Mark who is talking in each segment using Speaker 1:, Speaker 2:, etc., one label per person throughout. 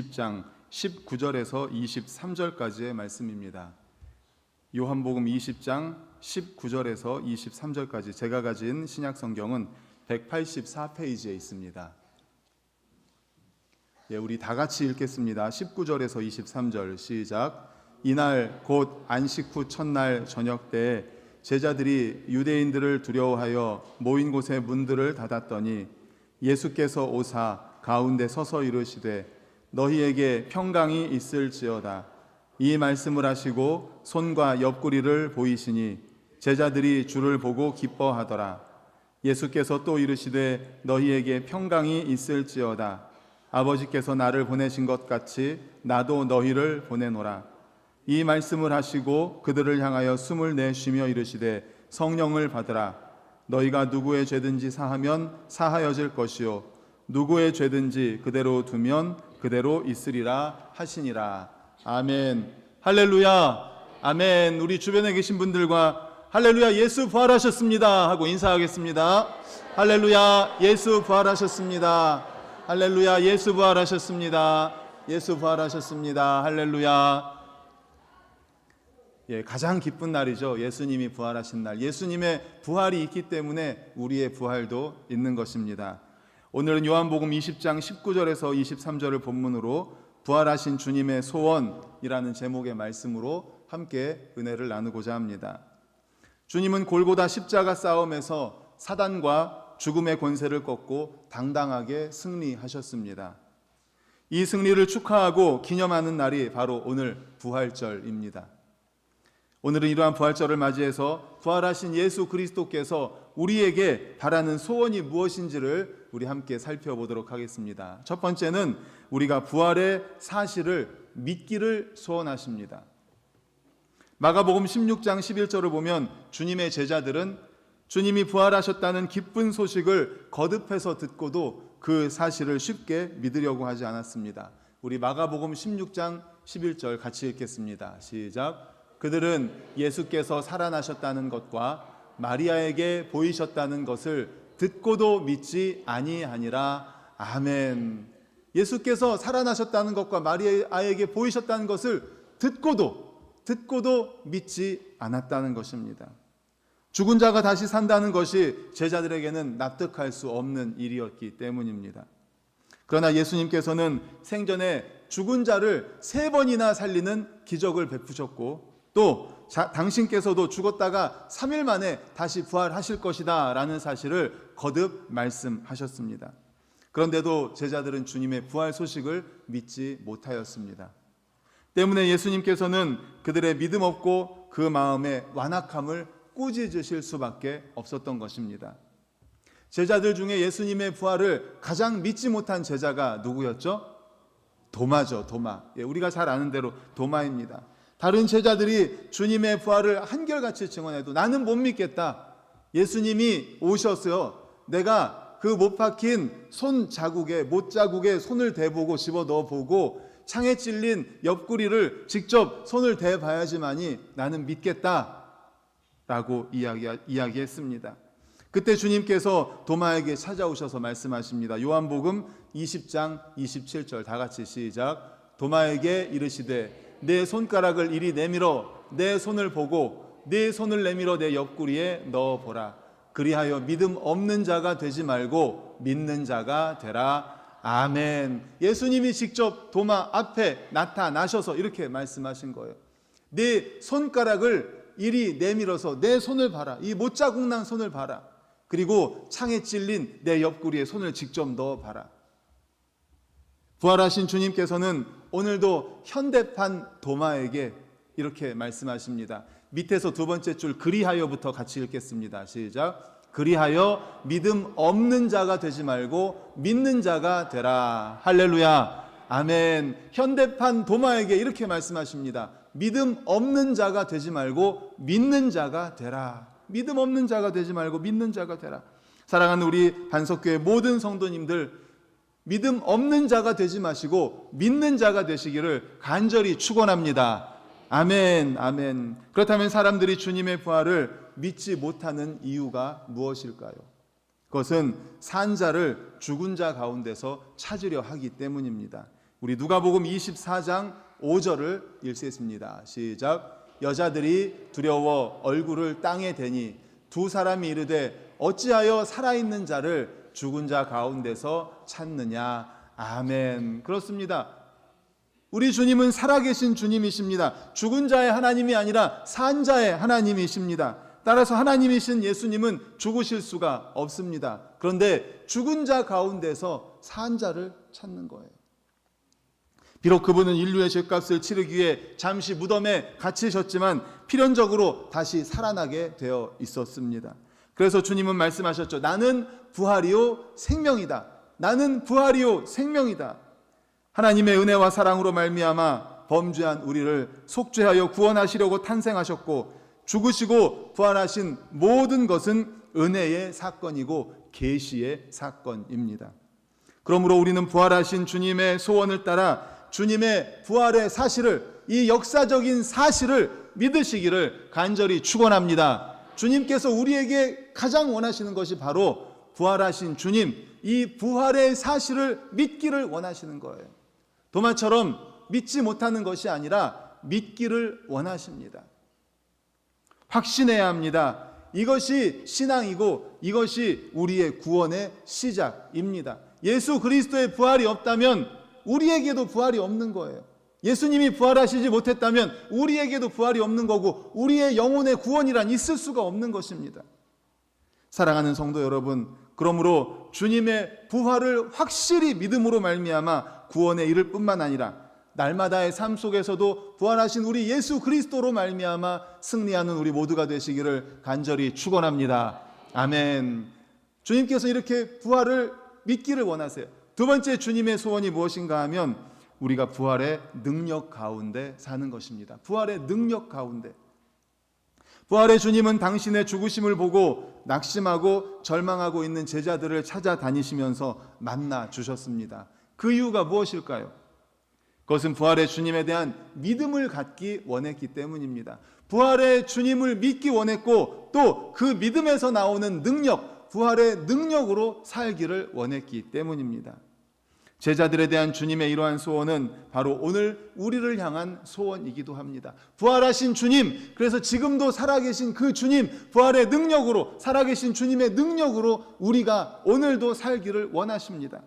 Speaker 1: 20장 19절에서 23절까지의 말씀입니다. 요한복음 20장 19절에서 23절까지 제가 가진 신약 성경은 184페이지에 있습니다. 우리 다 같이 읽겠습니다. 19절에서 23절 시작. 이날 곧 안식 후 첫날 저녁 때에 제자들이 유대인들을 두려워하여 모인 곳의 문들을 닫았더니 예수께서 오사 가운데 서서 이르시되 너희에게 평강이 있을지어다. 이 말씀을 하시고 손과 옆구리를 보이시니 제자들이 주를 보고 기뻐하더라. 예수께서 또 이르시되 너희에게 평강이 있을지어다. 아버지께서 나를 보내신 것 같이 나도 너희를 보내노라. 이 말씀을 하시고 그들을 향하여 숨을 내쉬며 이르시되 성령을 받으라. 너희가 누구의 죄든지 사하면 사하여질 것이요 누구의 죄든지 그대로 두면 그대로 있으리라 하시니라. 아멘. 할렐루야. 아멘. 우리 주변에 계신 분들과 할렐루야 예수 부활하셨습니다 하고 인사하겠습니다. 할렐루야 예수 부활하셨습니다. 할렐루야 예수 부활하셨습니다. 예수 부활하셨습니다. 할렐루야. 가장 기쁜 날이죠. 예수님이 부활하신 날. 예수님의 부활이 있기 때문에 우리의 부활도 있는 것입니다. 오늘은 요한복음 20장 19절에서 23절을 본문으로 부활하신 주님의 소원이라는 제목의 말씀으로 함께 은혜를 나누고자 합니다. 주님은 골고다 십자가 싸움에서 사단과 죽음의 권세를 꺾고 당당하게 승리하셨습니다. 이 승리를 축하하고 기념하는 날이 바로 오늘 부활절입니다. 오늘은 이러한 부활절을 맞이해서 부활하신 예수 그리스도께서 우리에게 바라는 소원이 무엇인지를 우리 함께 살펴보도록 하겠습니다. 첫 번째는 우리가 부활의 사실을 믿기를 소원하십니다. 마가복음 16장 11절을 보면 주님의 제자들은 주님이 부활하셨다는 기쁜 소식을 거듭해서 듣고도 그 사실을 쉽게 믿으려고 하지 않았습니다. 우리 마가복음 16장 11절 같이 읽겠습니다. 시작. 그들은 예수께서 살아나셨다는 것과 마리아에게 보이셨다는 것을 듣고도 믿지 아니하니라. 아멘. 예수께서 살아나셨다는 것과 마리아에게 보이셨다는 것을 듣고도 믿지 않았다는 것입니다. 죽은 자가 다시 산다는 것이 제자들에게는 납득할 수 없는 일이었기 때문입니다. 그러나 예수님께서는 생전에 죽은 자를 3번이나 살리는 기적을 베푸셨고 또 당신께서도 죽었다가 3일 만에 다시 부활하실 것이다 라는 사실을 거듭 말씀하셨습니다. 그런데도 제자들은 주님의 부활 소식을 믿지 못하였습니다. 때문에 예수님께서는 그들의 믿음 없고 그 마음의 완악함을 꾸짖으실 수밖에 없었던 것입니다. 제자들 중에 예수님의 부활을 가장 믿지 못한 제자가 누구였죠? 도마죠. 도마. 우리가 잘 아는 대로 도마입니다. 다른 제자들이 주님의 부활을 한결같이 증언해도 나는 못 믿겠다. 예수님이 오셨어요. 내가 그 못 박힌 못 자국에 손을 대보고 집어 넣어보고 창에 찔린 옆구리를 직접 손을 대봐야지만이 나는 믿겠다 라고 이야기했습니다. 그때 주님께서 도마에게 찾아오셔서 말씀하십니다. 요한복음 20장 27절 다 같이 시작. 도마에게 이르시되 내 손가락을 이리 내밀어 내 손을 보고 내 손을 내밀어 내 옆구리에 넣어보라. 그리하여 믿음 없는 자가 되지 말고 믿는 자가 되라. 아멘. 예수님이 직접 도마 앞에 나타나셔서 이렇게 말씀하신 거예요. 내 손가락을 이리 내밀어서 내 손을 봐라. 이 못자국 난 손을 봐라. 그리고 창에 찔린 내 옆구리에 손을 직접 넣어봐라. 부활하신 주님께서는 오늘도 현대판 도마에게 이렇게 말씀하십니다. 밑에서 두 번째 줄 그리하여부터 같이 읽겠습니다. 시작. 그리하여 믿음 없는 자가 되지 말고 믿는 자가 되라. 할렐루야. 아멘. 현대판 도마에게 이렇게 말씀하십니다. 믿음 없는 자가 되지 말고 믿는 자가 되라. 믿음 없는 자가 되지 말고 믿는 자가 되라. 사랑하는 우리 반석교회 모든 성도님들, 믿음 없는 자가 되지 마시고 믿는 자가 되시기를 간절히 축원합니다. 아멘. 아멘. 그렇다면 사람들이 주님의 부활을 믿지 못하는 이유가 무엇일까요? 그것은 산 자를 죽은 자 가운데서 찾으려 하기 때문입니다. 우리 누가복음 24장 5절을 읽겠습니다. 시작. 여자들이 두려워 얼굴을 땅에 대니 두 사람이 이르되 어찌하여 살아있는 자를 죽은 자 가운데서 찾느냐. 아멘. 그렇습니다. 우리 주님은 살아계신 주님이십니다. 죽은 자의 하나님이 아니라 산 자의 하나님이십니다. 따라서 하나님이신 예수님은 죽으실 수가 없습니다. 그런데 죽은 자 가운데서 산 자를 찾는 거예요. 비록 그분은 인류의 죄값을 치르기 위해 잠시 무덤에 갇히셨지만 필연적으로 다시 살아나게 되어 있었습니다. 그래서 주님은 말씀하셨죠. 나는 부활이요 생명이다. 나는 부활이요 생명이다. 하나님의 은혜와 사랑으로 말미암아 범죄한 우리를 속죄하여 구원하시려고 탄생하셨고 죽으시고 부활하신 모든 것은 은혜의 사건이고 계시의 사건입니다. 그러므로 우리는 부활하신 주님의 소원을 따라 주님의 부활의 사실을, 이 역사적인 사실을 믿으시기를 간절히 축원합니다. 주님께서 우리에게 가장 원하시는 것이 바로 부활하신 주님, 이 부활의 사실을 믿기를 원하시는 거예요. 도마처럼 믿지 못하는 것이 아니라 믿기를 원하십니다. 확신해야 합니다. 이것이 신앙이고 이것이 우리의 구원의 시작입니다. 예수 그리스도의 부활이 없다면 우리에게도 부활이 없는 거예요. 예수님이 부활하시지 못했다면 우리에게도 부활이 없는 거고 우리의 영혼의 구원이란 있을 수가 없는 것입니다. 사랑하는 성도 여러분, 그러므로 주님의 부활을 확실히 믿음으로 말미암아 구원에 이를 뿐만 아니라 날마다의 삶 속에서도 부활하신 우리 예수 그리스도로 말미암아 승리하는 우리 모두가 되시기를 간절히 축원합니다. 아멘. 주님께서 이렇게 부활을 믿기를 원하세요. 두 번째 주님의 소원이 무엇인가 하면 우리가 부활의 능력 가운데 사는 것입니다. 부활의 능력 가운데. 부활의 주님은 당신의 죽으심을 보고 낙심하고 절망하고 있는 제자들을 찾아다니시면서 만나 주셨습니다. 그 이유가 무엇일까요? 그것은 부활의 주님에 대한 믿음을 갖기 원했기 때문입니다. 부활의 주님을 믿기 원했고 또 그 믿음에서 나오는 능력, 부활의 능력으로 살기를 원했기 때문입니다. 제자들에 대한 주님의 이러한 소원은 바로 오늘 우리를 향한 소원이기도 합니다. 부활하신 주님, 그래서 지금도 살아계신 그 주님, 부활의 능력으로, 살아계신 주님의 능력으로 우리가 오늘도 살기를 원하십니다.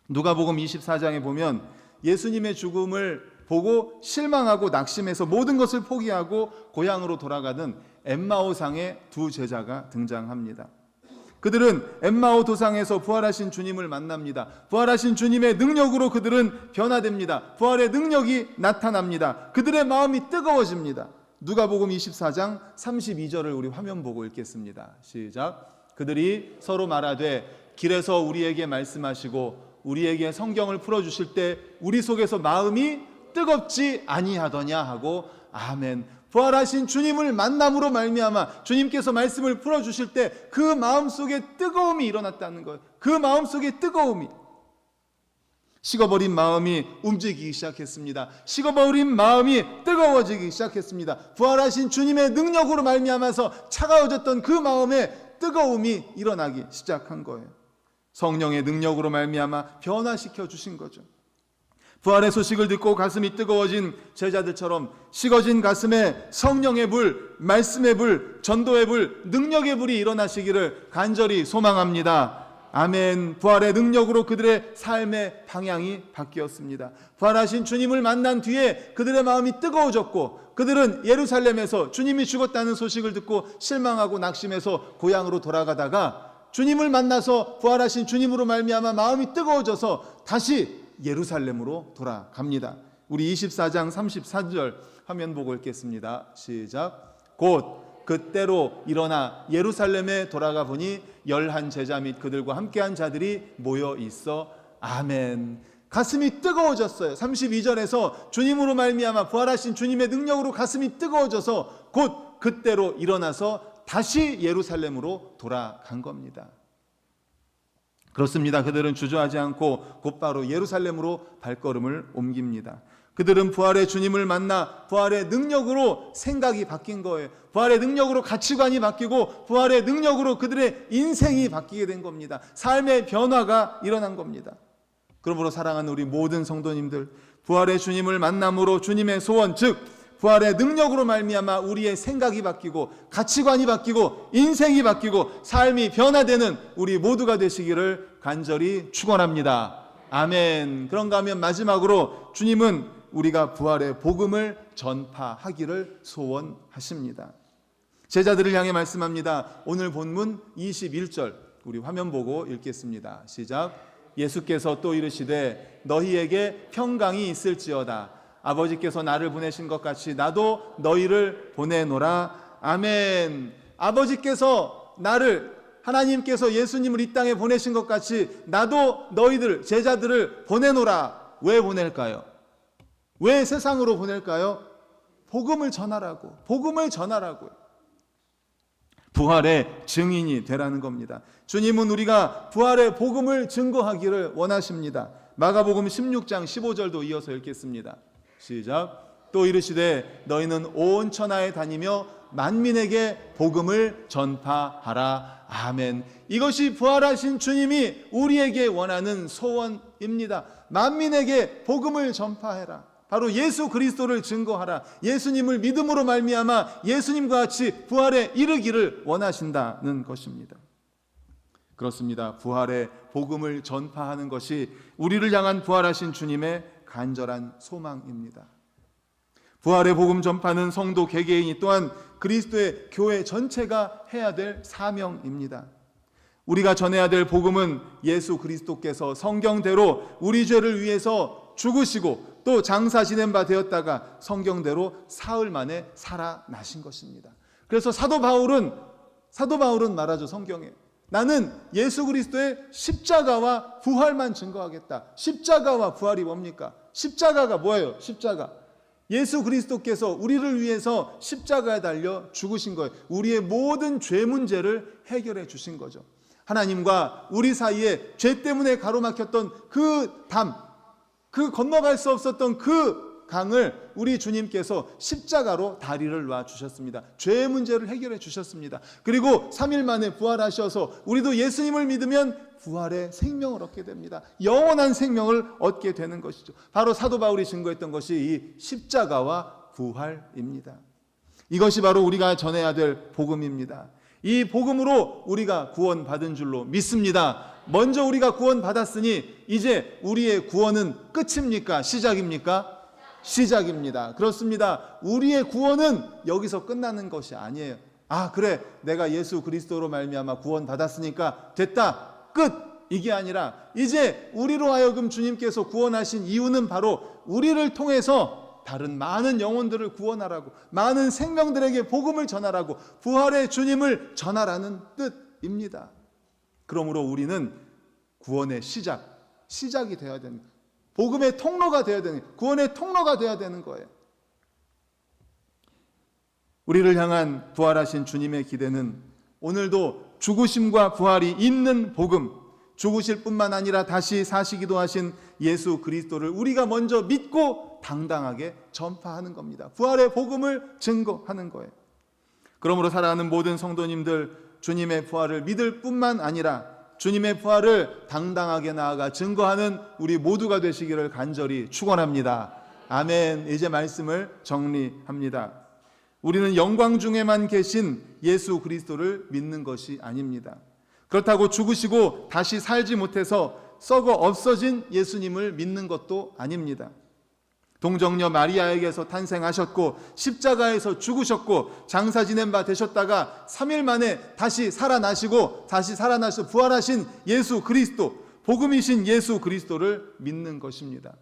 Speaker 1: 누가복음 24장에 보면 예수님의 죽음을 보고 실망하고 낙심해서 모든 것을 포기하고 고향으로 돌아가는 엠마오상의 두 제자가 등장합니다. 그들은 엠마오 도상에서 부활하신 주님을 만납니다. 부활하신 주님의 능력으로 그들은 변화됩니다. 부활의 능력이 나타납니다. 그들의 마음이 뜨거워집니다. 누가복음 24장 32절을 우리 화면 보고 읽겠습니다. 시작. 그들이 서로 말하되 길에서 우리에게 말씀하시고 우리에게 성경을 풀어주실 때 우리 속에서 마음이 뜨겁지 아니하더냐 하고 아멘. 부활하신 주님을 만남으로 말미암아 주님께서 말씀을 풀어주실 때 그 마음속에 뜨거움이 일어났다는 거예요. 그 마음속에 뜨거움이, 식어버린 마음이 움직이기 시작했습니다. 식어버린 마음이 뜨거워지기 시작했습니다. 부활하신 주님의 능력으로 말미암아서 차가워졌던 그 마음에 뜨거움이 일어나기 시작한 거예요. 성령의 능력으로 말미암아 변화시켜 주신 거죠. 부활의 소식을 듣고 가슴이 뜨거워진 제자들처럼 식어진 가슴에 성령의 불, 말씀의 불, 전도의 불, 능력의 불이 일어나시기를 간절히 소망합니다. 아멘. 부활의 능력으로 그들의 삶의 방향이 바뀌었습니다. 부활하신 주님을 만난 뒤에 그들의 마음이 뜨거워졌고 그들은 예루살렘에서 주님이 죽었다는 소식을 듣고 실망하고 낙심해서 고향으로 돌아가다가 주님을 만나서 부활하신 주님으로 말미암아 마음이 뜨거워져서 다시 예루살렘으로 돌아갑니다. 우리 24장 34절 화면 보고 읽겠습니다. 시작. 곧 그때로 일어나 예루살렘에 돌아가 보니 11 제자 및 그들과 함께한 자들이 모여 있어 아멘. 가슴이 뜨거워졌어요. 32절에서 주님으로 말미암아 부활하신 주님의 능력으로 가슴이 뜨거워져서 곧 그때로 일어나서 다시 예루살렘으로 돌아간 겁니다. 그렇습니다. 그들은 주저하지 않고 곧바로 예루살렘으로 발걸음을 옮깁니다. 그들은 부활의 주님을 만나 부활의 능력으로 생각이 바뀐 거예요. 부활의 능력으로 가치관이 바뀌고 부활의 능력으로 그들의 인생이 바뀌게 된 겁니다. 삶의 변화가 일어난 겁니다. 그러므로 사랑하는 우리 모든 성도님들, 부활의 주님을 만남으로 주님의 소원, 즉 부활의 능력으로 말미암아 우리의 생각이 바뀌고 가치관이 바뀌고 인생이 바뀌고 삶이 변화되는 우리 모두가 되시기를 간절히 축원합니다. 아멘. 그런가 하면 마지막으로 주님은 우리가 부활의 복음을 전파하기를 소원하십니다. 제자들을 향해 말씀합니다. 오늘 본문 21절 우리 화면 보고 읽겠습니다. 시작. 예수께서 또 이르시되 너희에게 평강이 있을지어다. 아버지께서 나를 보내신 것 같이 나도 너희를 보내노라. 아멘. 아버지께서 나를, 하나님께서 예수님을 이 땅에 보내신 것 같이 나도 너희들 제자들을 보내노라. 왜 보낼까요? 왜 세상으로 보낼까요? 복음을 전하라고. 복음을 전하라고요. 부활의 증인이 되라는 겁니다. 주님은 우리가 부활의 복음을 증거하기를 원하십니다. 마가복음 16장 15절도 이어서 읽겠습니다. 시작. 또 이르시되 너희는 온 천하에 다니며 만민에게 복음을 전파하라. 아멘. 이것이 부활하신 주님이 우리에게 원하는 소원입니다. 만민에게 복음을 전파해라. 바로 예수 그리스도를 증거하라. 예수님을 믿음으로 말미암아 예수님과 같이 부활에 이르기를 원하신다는 것입니다. 그렇습니다. 부활의 복음을 전파하는 것이 우리를 향한 부활하신 주님의 간절한 소망입니다. 부활의 복음 전파는 성도 개개인이 또한 그리스도의 교회 전체가 해야 될 사명입니다. 우리가 전해야 될 복음은 예수 그리스도께서 성경대로 우리 죄를 위해서 죽으시고 또 장사 지낸 바 되었다가 성경대로 사흘 만에 살아나신 것입니다. 그래서 사도 바울은 말하죠. 성경에 나는 예수 그리스도의 십자가와 부활만 증거하겠다. 십자가와 부활이 뭡니까? 십자가가 뭐예요? 십자가. 예수 그리스도께서 우리를 위해서 십자가에 달려 죽으신 거예요. 우리의 모든 죄 문제를 해결해 주신 거죠. 하나님과 우리 사이에 죄 때문에 가로막혔던 그 담, 그 건너갈 수 없었던 그 강을 우리 주님께서 십자가로 다리를 놔 주셨습니다. 죄의 문제를 해결해 주셨습니다. 그리고 3일 만에 부활하셔서 우리도 예수님을 믿으면 부활의 생명을 얻게 됩니다. 영원한 생명을 얻게 되는 것이죠. 바로 사도 바울이 증거했던 것이 이 십자가와 부활입니다. 이것이 바로 우리가 전해야 될 복음입니다. 이 복음으로 우리가 구원받은 줄로 믿습니다. 먼저 우리가 구원받았으니 이제 우리의 구원은 끝입니까? 시작입니까? 시작입니다. 그렇습니다. 우리의 구원은 여기서 끝나는 것이 아니에요. 아, 그래, 내가 예수 그리스도로 말미암아 구원받았으니까 됐다, 끝! 이게 아니라 이제 우리로 하여금 주님께서 구원하신 이유는 바로 우리를 통해서 다른 많은 영혼들을 구원하라고, 많은 생명들에게 복음을 전하라고, 부활의 주님을 전하라는 뜻입니다. 그러므로 우리는 구원의 시작이 되어야 됩니다. 복음의 통로가 되어야 되는, 구원의 통로가 되어야 되는 거예요. 우리를 향한 부활하신 주님의 기대는 오늘도 죽으심과 부활이 있는 복음, 죽으실 뿐만 아니라 다시 사시기도 하신 예수 그리스도를 우리가 먼저 믿고 당당하게 전파하는 겁니다. 부활의 복음을 증거하는 거예요. 그러므로 사랑하는 모든 성도님들, 주님의 부활을 믿을 뿐만 아니라 주님의 부활을 당당하게 나아가 증거하는 우리 모두가 되시기를 간절히 축원합니다. 아멘. 이제 말씀을 정리합니다. 우리는 영광 중에만 계신 예수 그리스도를 믿는 것이 아닙니다. 그렇다고 죽으시고 다시 살지 못해서 썩어 없어진 예수님을 믿는 것도 아닙니다. 동정녀 마리아에게서 탄생하셨고 십자가에서 죽으셨고 장사 지낸 바 되셨다가 3일 만에 다시 살아나시고 부활하신 예수 그리스도, 복음이신 예수 그리스도를 믿는 것입니다.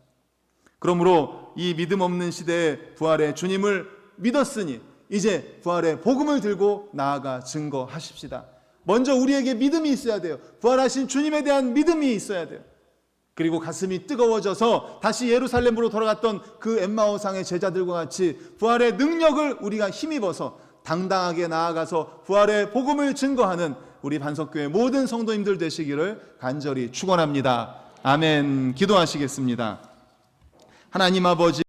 Speaker 1: 그러므로 이 믿음 없는 시대에 부활의 주님을 믿었으니 이제 부활의 복음을 들고 나아가 증거하십시다. 먼저 우리에게 믿음이 있어야 돼요. 부활하신 주님에 대한 믿음이 있어야 돼요. 그리고 가슴이 뜨거워져서 다시 예루살렘으로 돌아갔던 그 엠마오상의 제자들과 같이 부활의 능력을 우리가 힘입어서 당당하게 나아가서 부활의 복음을 증거하는 우리 반석교회 모든 성도님들 되시기를 간절히 축원합니다. 아멘. 기도하시겠습니다. 하나님 아버지,